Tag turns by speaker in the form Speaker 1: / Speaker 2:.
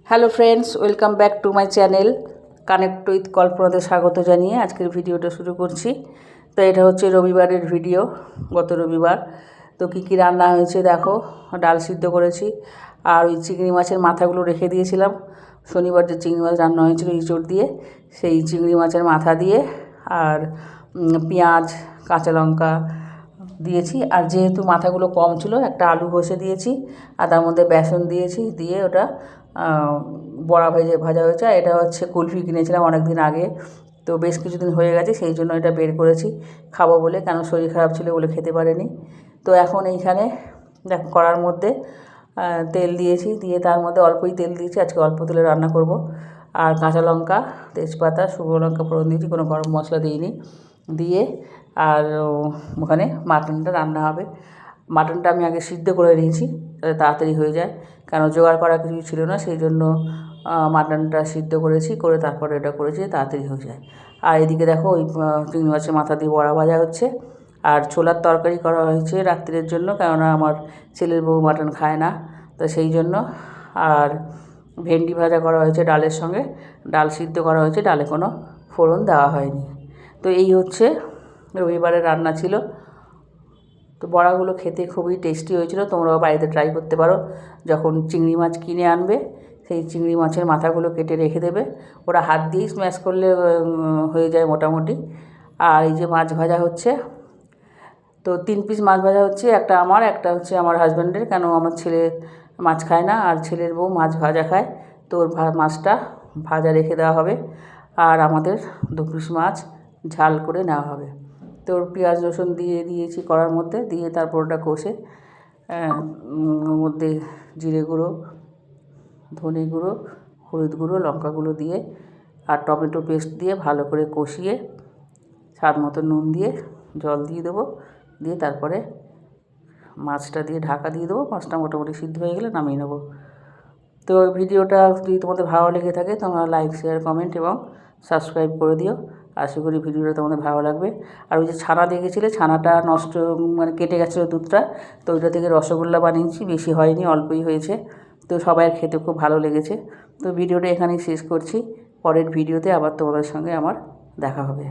Speaker 1: Hello friends, welcome back to my channel connect with কল্পনাতে স্বাগত জানিয়ে আজকের ভিডিওটা শুরু করছি। তো এটা হচ্ছে রবিবারের ভিডিও, গত রবিবার। তো কী কী রান্না হয়েছে দেখো। ডাল সিদ্ধ করেছি, আর ওই চিংড়ি মাছের মাথাগুলো রেখে দিয়েছিলাম। শনিবার যে চিংড়ি মাছ রান্না হয়েছিল ইঁচড় দিয়ে, সেই চিংড়ি মাছের মাথা দিয়ে আর পেঁয়াজ কাঁচা লঙ্কা দিয়েছি। আর যেহেতু মাথাগুলো কম ছিল, একটা আলু ঘষে দিয়েছি আর তার মধ্যে বেসন দিয়েছি, দিয়ে ওটা বড়া ভাজা হয়েছে। এটা হচ্ছে কুলফি কিনেছিলাম অনেক দিন আগে, তো বেশ কিছুদিন হয়ে গেছে, সেই জন্য এটা বের করেছি খাবো বলে, কেন শরীর খারাপ ছিল বলে খেতে পারেনি। তো এখন এইখানে দেখ কড়ার মধ্যে তেল দিয়েছি, দিয়ে তার মধ্যে অল্পই তেল দিয়েছি, আজকে অল্প তেলে রান্না করব। আর কাঁচা লঙ্কা, তেজপাতা, শুকনো লঙ্কা ফোড়ন দিয়েছি, কোনো গরম মশলা দিইনি। দিয়ে আর ওখানে মাটনটা রান্না হবে। মাটনটা আমি আগে সিদ্ধ করে নিয়েছি যাতে তাড়াতাড়ি হয়ে যায়, কারণ জোগাড় করা কিছু ছিল না, সেই জন্য মাটনটা সিদ্ধ করেছি, করে তারপরে এটা করেছি, তাড়াতাড়ি হয়ে যায়। আর এদিকে দেখো ওই চিংড়ি মাছের মাথা দিয়ে বড়া ভাজা হচ্ছে। আর ছোলার তরকারি করা হয়েছে রাত্রের জন্য, কেননা আমার ছেলের বউ মাটন খায় না, তো সেই জন্য। আর ভেন্ডি ভাজা করা হয়েছে ডালের সঙ্গে, ডাল সিদ্ধ করা হয়েছে, ডালে কোনো ফোড়ন দেওয়া হয়নি। তো এই হচ্ছে রবিবারের রান্না ছিল। তো বড়াগুলো খেতে খুবই টেস্টি হয়েছিল, তোমরাও বাড়িতে ট্রাই করতে পারো। যখন চিংড়ি মাছ কিনে আনবে, সেই চিংড়ি মাছের মাথাগুলো কেটে রেখে দেবে, ওরা হাত দিয়েই স্ম্যাশ করলে হয়ে যায় মোটামুটি। আর এই যে মাছ ভাজা হচ্ছে, তো 3 পিস মাছ ভাজা হচ্ছে, একটা আমার, একটা হচ্ছে আমার হাজব্যান্ডের, কেন আমার ছেলে মাছ খায় না, আর ছেলের বউ মাছ ভাজা খায়, তো ওর মাছটা ভাজা রেখে দেওয়া হবে। আর আমাদের 2 পিস মাছ ঝাল করে নেওয়া হবে। তো পেঁয়াজ রসুন দিয়ে দিয়েছি কড়ার মধ্যে, দিয়ে তারপর ওটা কষে ওর মধ্যে জিরে গুঁড়ো, ধনে গুঁড়ো, হলুদ গুঁড়ো, লঙ্কা গুঁড়ো দিয়ে আর টমেটো পেস্ট দিয়ে ভালো করে কষিয়ে স্বাদ মতো নুন দিয়ে জল দিয়ে দেবো, দিয়ে তারপরে মাছটা দিয়ে ঢাকা দিয়ে দেবো। মাছটা মোটামুটি সিদ্ধ হয়ে গেলে নামিয়ে নেবো। তো ভিডিওটা যদি তোমাদের ভালো লেগে থাকে, তোমরা লাইক, শেয়ার, কমেন্ট এবং সাবস্ক্রাইব করে দিও। আশা করি ভিডিওটা তোমাদের ভালো লাগবে। আর ওই যে ছানা দেখেছিলে, ছানাটা নষ্ট, মানে কেটে গেছিলো দুধটা, তো ওইটা থেকে রসগোল্লা বানিয়েছি, বেশি হয়নি, অল্পই হয়েছে। তো সবাই খেতে খুব ভালো লেগেছে। তো ভিডিওটা এখানেই শেষ করছি, পরের ভিডিওতে আবার তোমাদের সঙ্গে আমার দেখা হবে।